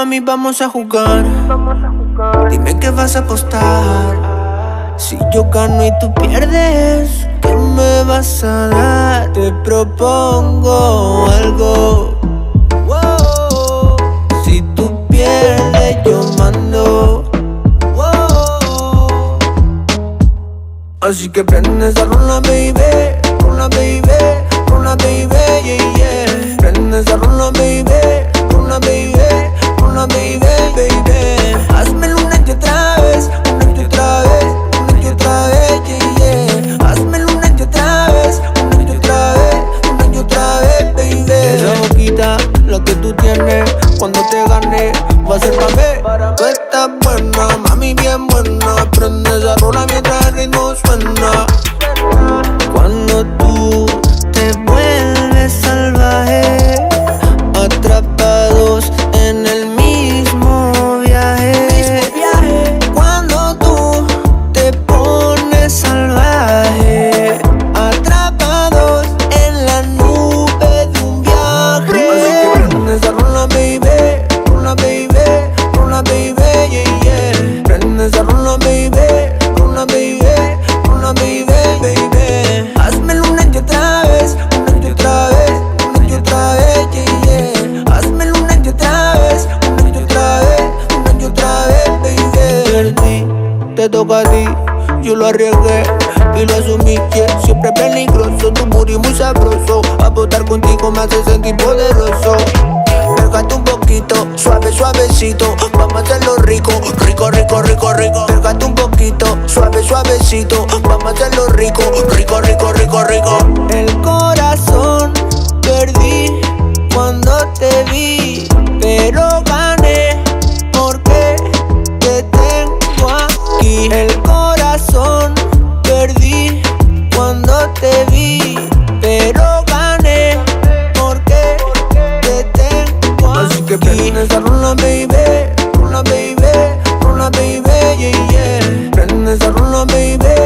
Mami, vamos a jugar. Dime que vas a apostar. Si yo gano y tú pierdes, ¿qué me vas a dar? Te propongo algo. Wow. Si tú pierdes, yo mando. Wow. Así que prende esa rola, baby. Rola, baby. Rola, baby, yeah, yeah. Prende esa rola, baby. Rola, baby. Rola, baby, baby. Házmelo una y otra vez. Una y otra vez. Una y otra vez, yeah, yeah. Házmelo una y otra vez. Una y otra vez. Una y otra vez, baby. Esa boquita, la que tú tienes, cuando te gane, va a ser pa' mí. Tú estás buena, mami, bien buena. Prende esa rola mientras el ritmo suena. Cuando tú te vuelves salvaje, atrapados en el mismo viaje. Cuando tú te pones salvaje, atrapados en la nube de un viaje. Así que prende esa rola, baby. Rola, baby. Rola, baby, yeah, yeah. Prende esa rola, baby. Rola, baby. Rola, baby, baby. Házmelo una y otra vez. Una y otra vez. Una y otra vez, yeah, yeah. Házmelo una y otra vez. Una y otra vez. Una y otra vez, baby. Perdí, te toca a ti. Yo lo arriesgué y lo asumí, yeah. Siempre peligroso, tu booty muy sabroso. Apostar contigo me hace sentir poderoso. Pégate un poquito, suave, suavecito. Vamos a hacerlo rico, rico, rico, rico, rico. Pégate un poquito, suave, suavecito. Vamos a hacerlo rico, rico, rico, rico, rico. El corazón perdí cuando te vi, pero gané porque te tengo aquí. El corazón perdí cuando te vi, pero gané porque te tengo aquí. Así que prende esa rola, baby. Rola, baby. Rola, baby, yeah, yeah. Prende esa rola, baby.